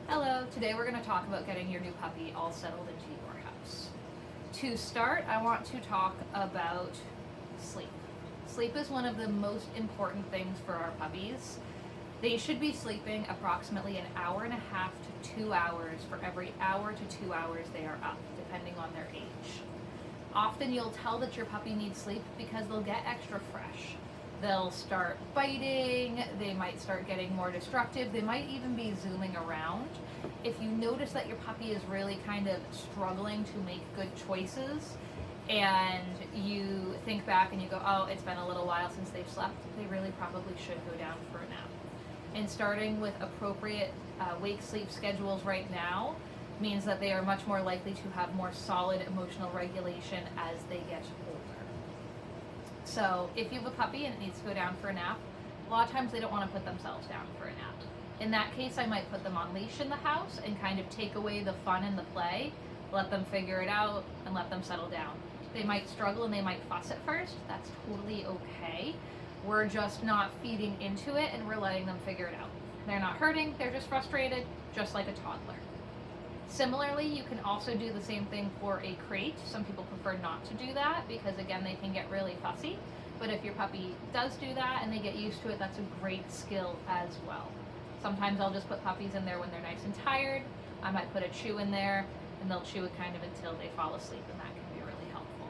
Hello, today we're going to talk about getting your new puppy all settled into your house. To start, I want to talk about sleep. Sleep is one of the most important things for our puppies. They should be sleeping approximately an hour and a half to 2 hours for every hour to 2 hours they are up, depending on their age. Often you'll tell that your puppy needs sleep because they'll get extra fresh. They'll start biting, they might start getting more destructive, they might even be zooming around. If you notice that your puppy is really kind of struggling to make good choices, and you think back and you go, oh, it's been a little while since they've slept, they really probably should go down for a nap. And starting with appropriate wake-sleep schedules right now means that they are much more likely to have more solid emotional regulation as they get older. So if you have a puppy and it needs to go down for a nap, a lot of times they don't want to put themselves down for a nap. In that case, I might put them on leash in the house and kind of take away the fun and the play, let them figure it out, and let them settle down. They might struggle and they might fuss at first. That's totally okay. We're just not feeding into it and we're letting them figure it out. They're not hurting, they're just frustrated, just like a toddler. Similarly, you can also do the same thing for a crate. Some people prefer not to do that because, again, they can get really fussy. But if your puppy does do that and they get used to it, that's a great skill as well. Sometimes I'll just put puppies in there when they're nice and tired. I might put a chew in there and they'll chew it kind of until they fall asleep, and that can be really helpful.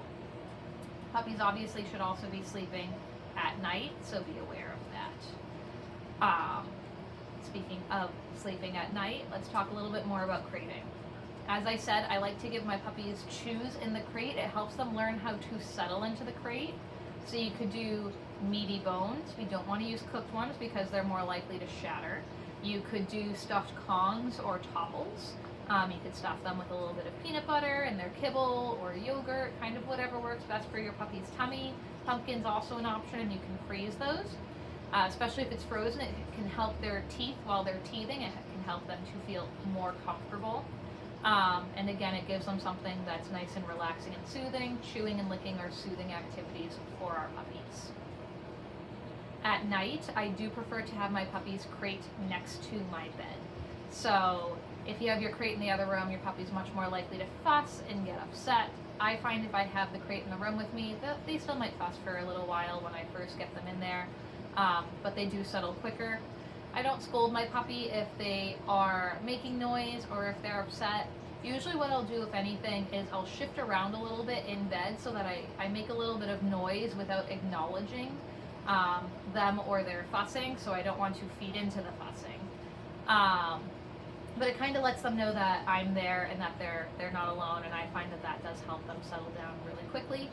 Puppies obviously should also be sleeping at night, so be aware of that. Speaking of sleeping at night, let's talk a little bit more about crating. As I said, I like to give my puppies chews in the crate. It helps them learn how to settle into the crate. So you could do meaty bones. We don't want to use cooked ones because they're more likely to shatter. You could do stuffed Kongs or topples. You could stuff them with a little bit of peanut butter and their kibble or yogurt, kind of whatever works best for your puppy's tummy. Pumpkin's also an option, and you can freeze those. Especially if it's frozen, it can help their teeth while they're teething. It can help them to feel more comfortable. And again, it gives them something that's nice and relaxing and soothing. Chewing and licking are soothing activities for our puppies. At night, I do prefer to have my puppy's crate next to my bed. So if you have your crate in the other room, your puppy's much more likely to fuss and get upset. I find if I have the crate in the room with me, they still might fuss for a little while when I first get them in there. But they do settle quicker. I don't scold my puppy if they are making noise or if they're upset. Usually what I'll do, if anything, is I'll shift around a little bit in bed so that I make a little bit of noise without acknowledging them or their fussing, so I don't want to feed into the fussing. But it kind of lets them know that I'm there and that they're not alone, and I find that does help them settle down really quickly.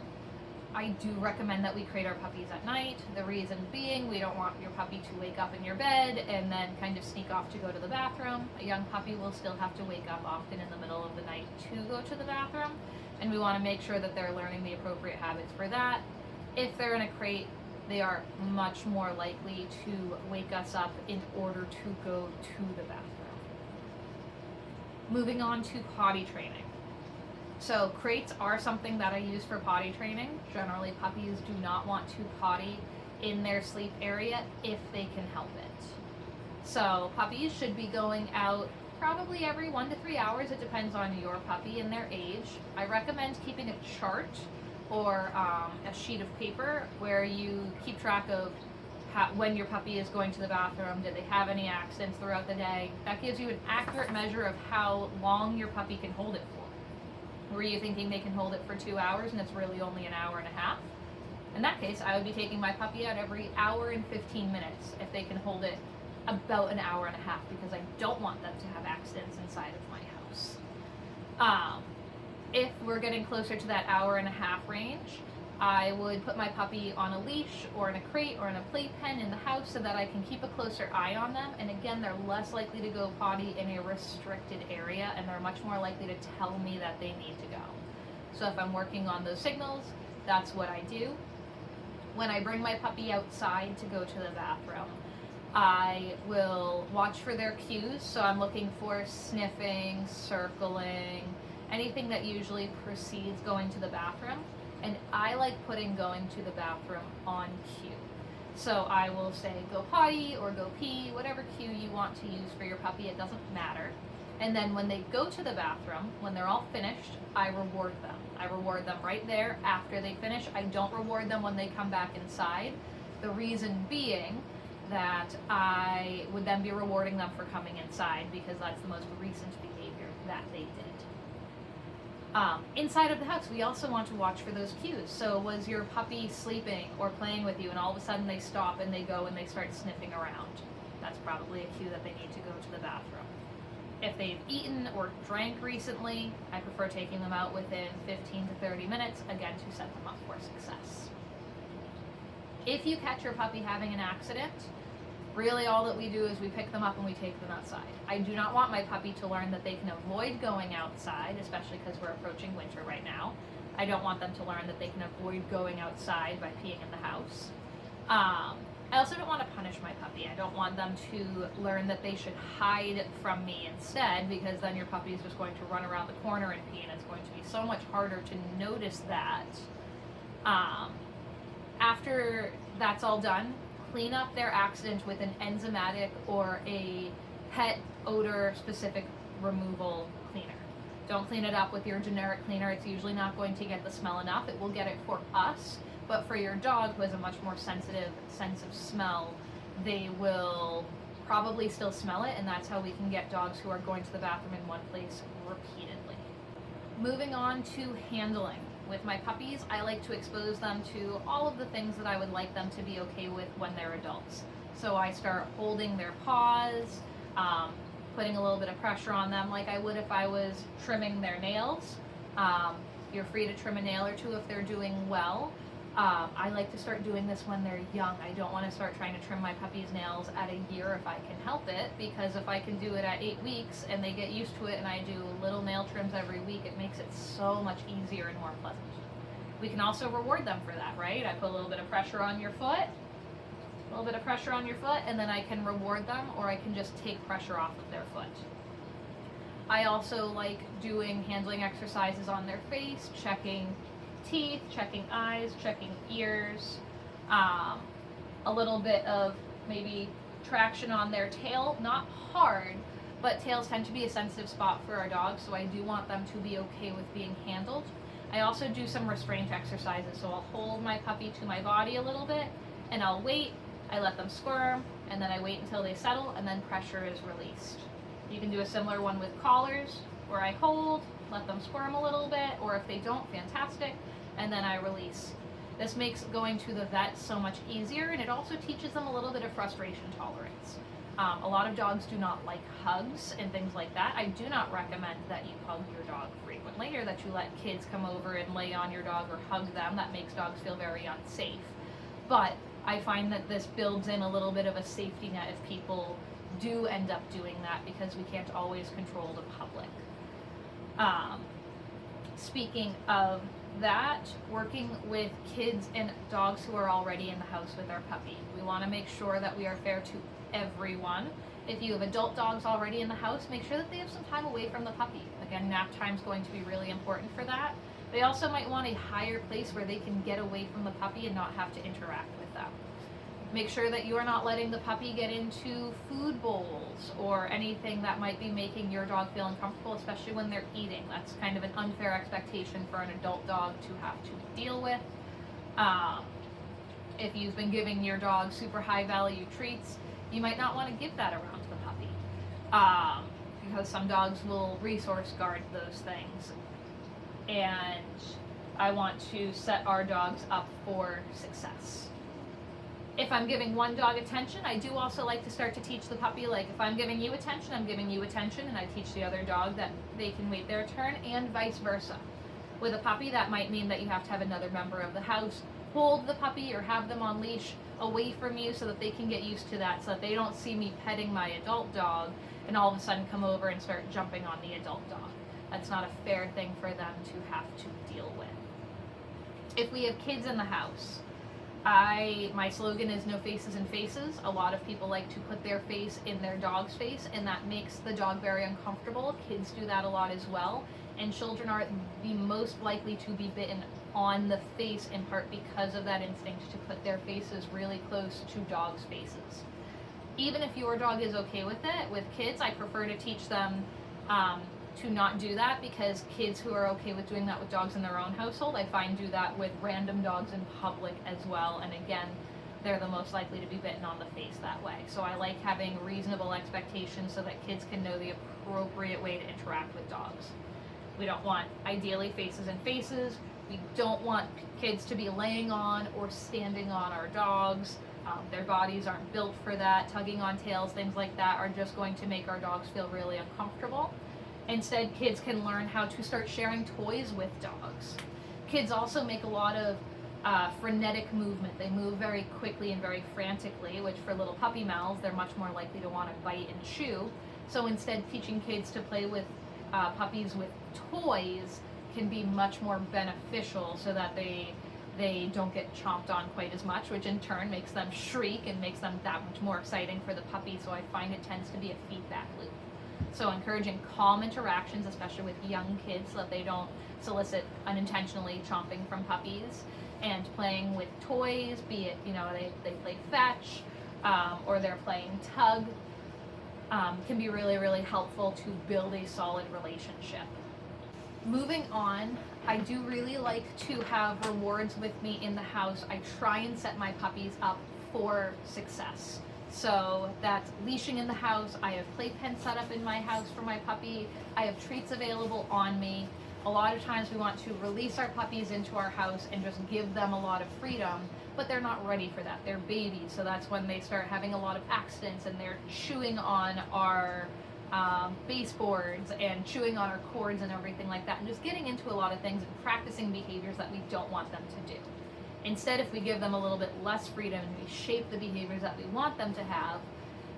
I do recommend that we crate our puppies at night. The reason being, we don't want your puppy to wake up in your bed and then kind of sneak off to go to the bathroom. A young puppy will still have to wake up often in the middle of the night to go to the bathroom, and we want to make sure that they're learning the appropriate habits for that. If they're in a crate, they are much more likely to wake us up in order to go to the bathroom. Moving on to potty training. So crates are something that I use for potty training. Generally, puppies do not want to potty in their sleep area if they can help it. So puppies should be going out probably every 1 to 3 hours. It depends on your puppy and their age. I recommend keeping a chart or a sheet of paper where you keep track of when your puppy is going to the bathroom. Did they have any accidents throughout the day? That gives you an accurate measure of how long your puppy can hold it for. Were you thinking they can hold it for 2 hours and it's really only an hour and a half? In that case, I would be taking my puppy out every hour and 15 minutes if they can hold it about an hour and a half, because I don't want them to have accidents inside of my house. If we're getting closer to that hour and a half range, I would put my puppy on a leash or in a crate or in a playpen in the house so that I can keep a closer eye on them. And again, they're less likely to go potty in a restricted area, and they're much more likely to tell me that they need to go. So if I'm working on those signals, that's what I do. When I bring my puppy outside to go to the bathroom, I will watch for their cues. So I'm looking for sniffing, circling, anything that usually precedes going to the bathroom. And I like putting going to the bathroom on cue. So I will say go potty or go pee, whatever cue you want to use for your puppy, it doesn't matter. And then when they go to the bathroom, when they're all finished, I reward them. I reward them right there after they finish. I don't reward them when they come back inside. The reason being that I would then be rewarding them for coming inside because that's the most recent behavior that they did. Inside of the house, we also want to watch for those cues. So was your puppy sleeping or playing with you and all of a sudden they stop and they go and they start sniffing around? That's probably a cue that they need to go to the bathroom. If they've eaten or drank recently, I prefer taking them out within 15 to 30 minutes, again, to set them up for success. If you catch your puppy having an accident, really all that we do is we pick them up and we take them outside. I do not want my puppy to learn that they can avoid going outside, especially because we're approaching winter right now. I don't want them to learn that they can avoid going outside by peeing in the house. I also don't want to punish my puppy. I don't want them to learn that they should hide from me instead, because then your puppy is just going to run around the corner and pee, and it's going to be so much harder to notice that. After that's all done, clean up their accident with an enzymatic or a pet odor specific removal cleaner. Don't clean it up with your generic cleaner. It's usually not going to get the smell enough. It will get it for us, but for your dog who has a much more sensitive sense of smell, they will probably still smell it, and that's how we can get dogs who are going to the bathroom in one place repeatedly. Moving on to handling. With my puppies, I like to expose them to all of the things that I would like them to be okay with when they're adults. So I start holding their paws, putting a little bit of pressure on them like I would if I was trimming their nails. You're free to trim a nail or two if they're doing well. I like to start doing this when they're young. I don't want to start trying to trim my puppy's nails at a year if I can help it, because if I can do it at 8 weeks and they get used to it and I do little nail trims every week, it makes it so much easier and more pleasant. We can also reward them for that, right? I put a little bit of pressure on your foot, and then I can reward them, or I can just take pressure off of their foot. I also like doing handling exercises on their face, checking teeth, checking eyes, checking ears, a little bit of maybe traction on their tail, not hard, but tails tend to be a sensitive spot for our dogs, so I do want them to be okay with being handled. I also do some restraint exercises, so I'll hold my puppy to my body a little bit, and I'll wait, I let them squirm, and then I wait until they settle, and then pressure is released. You can do a similar one with collars, where I hold, let them squirm a little bit, or if they don't, fantastic, and then I release. This makes going to the vet so much easier, and it also teaches them a little bit of frustration tolerance. A lot of dogs do not like hugs and things like that. I do not recommend that you hug your dog frequently, or that you let kids come over and lay on your dog or hug them. That makes dogs feel very unsafe. But I find that this builds in a little bit of a safety net if people do end up doing that, because we can't always control the public. Speaking of that, working with kids and dogs who are already in the house with our puppy. We want to make sure that we are fair to everyone. If you have adult dogs already in the house, make sure that they have some time away from the puppy. Again, nap time is going to be really important for that. They also might want a higher place where they can get away from the puppy and not have to interact with them. Make sure that you are not letting the puppy get into food bowls or anything that might be making your dog feel uncomfortable, especially when they're eating. That's kind of an unfair expectation for an adult dog to have to deal with. If you've been giving your dog super high value treats, you might not want to give that around the puppy, because some dogs will resource guard those things. And I want to set our dogs up for success. If I'm giving one dog attention, I do also like to start to teach the puppy, like, if I'm giving you attention, I'm giving you attention, and I teach the other dog that they can wait their turn, and vice versa. With a puppy, that might mean that you have to have another member of the house hold the puppy or have them on leash away from you so that they can get used to that, so that they don't see me petting my adult dog and all of a sudden come over and start jumping on the adult dog. That's not a fair thing for them to have to deal with. If we have kids in the house, my slogan is no faces in faces. A lot of people like to put their face in their dog's face, and that makes the dog very uncomfortable. Kids do that a lot as well, and children are the most likely to be bitten on the face, in part because of that instinct to put their faces really close to dogs' faces. Even if your dog is okay with it, with kids, I prefer to teach them to not do that, because kids who are okay with doing that with dogs in their own household, I find do that with random dogs in public as well, and again, they're the most likely to be bitten on the face that way. So I like having reasonable expectations so that kids can know the appropriate way to interact with dogs. We don't want, ideally, faces in faces. We don't want kids to be laying on or standing on our dogs. Their bodies aren't built for that. Tugging on tails, things like that are just going to make our dogs feel really uncomfortable. Instead, kids can learn how to start sharing toys with dogs. Kids also make a lot of frenetic movement. They move very quickly and very frantically, which for little puppy mouths, they're much more likely to want to bite and chew. So instead, teaching kids to play with puppies with toys can be much more beneficial, so that they don't get chomped on quite as much, which in turn makes them shriek and makes them that much more exciting for the puppy. So I find it tends to be a feedback loop. So encouraging calm interactions, especially with young kids, so that they don't solicit unintentionally chomping from puppies, and playing with toys, be it, they play fetch, or they're playing tug, can be really, really helpful to build a solid relationship. Moving on, I do really like to have rewards with me in the house. I try and set my puppies up for success. So that's leashing in the house. I have playpen set up in my house for my puppy. I have treats available on me. A lot of times we want to release our puppies into our house and just give them a lot of freedom, but they're not ready for that. They're babies, so that's when they start having a lot of accidents, and they're chewing on our baseboards and chewing on our cords and everything like that, and just getting into a lot of things and practicing behaviors that we don't want them to do. Instead, if we give them a little bit less freedom and we shape the behaviors that we want them to have,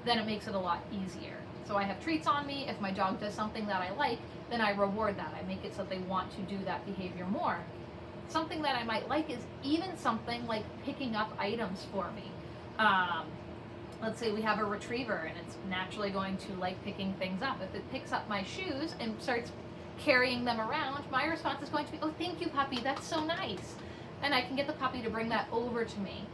then it makes it a lot easier. So I have treats on me. If my dog does something that I like, then I reward that. I make it so they want to do that behavior more. Something that I might like is even something like picking up items for me. Let's say we have a retriever and it's naturally going to like picking things up. If it picks up my shoes and starts carrying them around, my response is going to be, "Oh, thank you, puppy, that's so nice." And I can get the puppy to bring that over to me.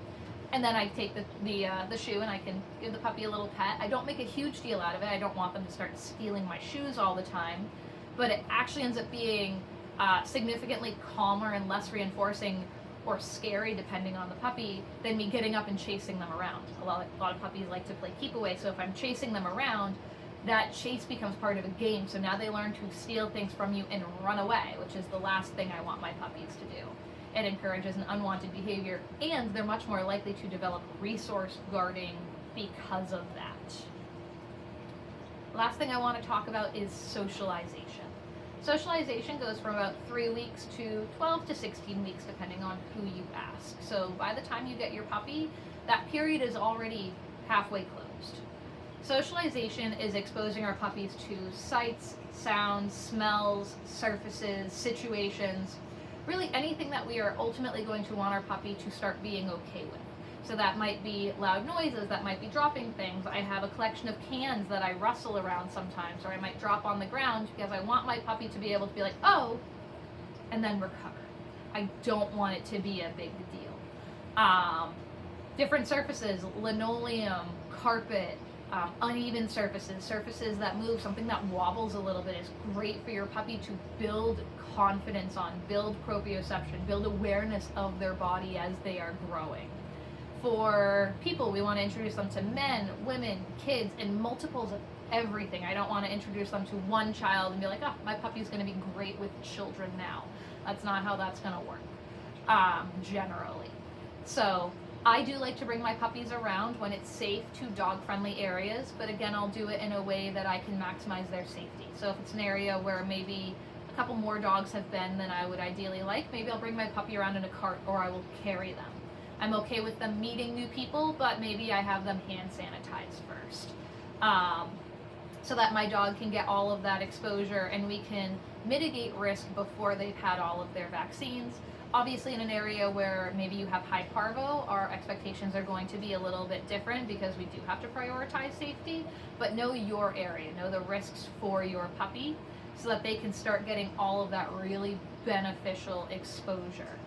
And then I take the shoe and I can give the puppy a little pet. I don't make a huge deal out of it. I don't want them to start stealing my shoes all the time. But it actually ends up being significantly calmer and less reinforcing or scary, depending on the puppy, than me getting up and chasing them around. A lot of puppies like to play keep away, so if I'm chasing them around, that chase becomes part of a game. So now they learn to steal things from you and run away, which is the last thing I want my puppies to do. It encourages an unwanted behavior, and they're much more likely to develop resource guarding because of that. Last thing I want to talk about is socialization. Socialization goes from about 3 weeks to 12 to 16 weeks, depending on who you ask. So by the time you get your puppy, that period is already halfway closed. Socialization is exposing our puppies to sights, sounds, smells, surfaces, situations, really anything that we are ultimately going to want our puppy to start being okay with. So that might be loud noises, that might be dropping things. I have a collection of cans that I rustle around sometimes, or I might drop on the ground because I want my puppy to be able to be like, "Oh," and then recover. I don't want it to be a big deal. Different surfaces, linoleum, carpet, uneven surfaces that move, something that wobbles a little bit is great for your puppy to build confidence on, build proprioception, build awareness of their body as they are growing. For people, we want to introduce them to men, women, kids, and multiples of everything. I don't want to introduce them to one child and be like, "Oh, my puppy's going to be great with children now." That's not how that's going to work, generally. So I do like to bring my puppies around when it's safe to dog-friendly areas, but again, I'll do it in a way that I can maximize their safety. So if it's an area where maybe a couple more dogs have been than I would ideally like, maybe I'll bring my puppy around in a cart, or I will carry them. I'm okay with them meeting new people, but maybe I have them hand sanitize first. So that my dog can get all of that exposure and we can mitigate risk before they've had all of their vaccines. Obviously, in an area where maybe you have high parvo, our expectations are going to be a little bit different because we do have to prioritize safety, but know your area, know the risks for your puppy, so that they can start getting all of that really beneficial exposure.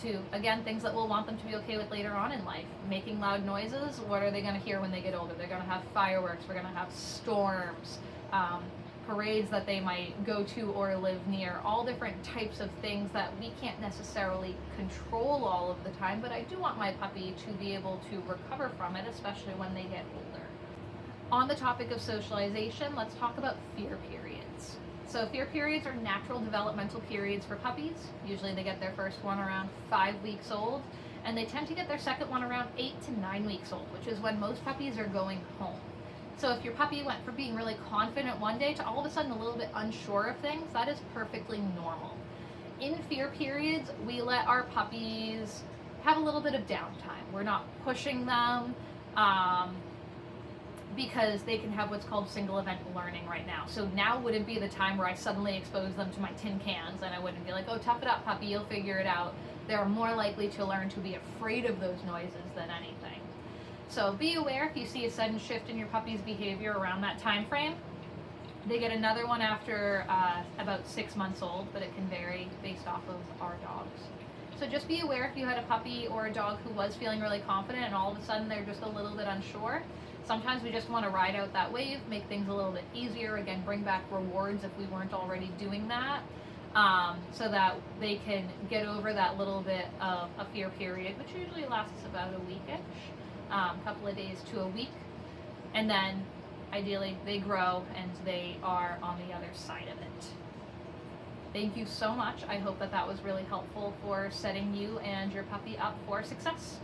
To, again, things that we'll want them to be okay with later on in life. Making loud noises, what are they going to hear when they get older? They're going to have fireworks, we're going to have storms, parades that they might go to or live near, all different types of things that we can't necessarily control all of the time, but I do want my puppy to be able to recover from it, especially when they get older. On the topic of socialization, let's talk about fear periods. So fear periods are natural developmental periods for puppies. Usually they get their first one around 5 weeks old, and they tend to get their second one around 8 to 9 weeks old, which is when most puppies are going home. So if your puppy went from being really confident one day to all of a sudden a little bit unsure of things, that is perfectly normal. In fear periods, we let our puppies have a little bit of downtime. We're not pushing them, because they can have what's called single event learning right now. So now wouldn't be the time where I suddenly expose them to my tin cans, and I wouldn't be like, oh, tough it up, puppy, you'll figure it out. They're more likely to learn to be afraid of those noises than anything. So be aware if you see a sudden shift in your puppy's behavior around that time frame. They get another one after about 6 months old, but it can vary based off of our dogs. So just be aware if you had a puppy or a dog who was feeling really confident and all of a sudden they're just a little bit unsure. Sometimes we just want to ride out that wave, make things a little bit easier, again, bring back rewards if we weren't already doing that, so that they can get over that little bit of a fear period, which usually lasts about a weekish, couple of days to a week, and then ideally they grow and they are on the other side of it. Thank you so much. I hope that that was really helpful for setting you and your puppy up for success.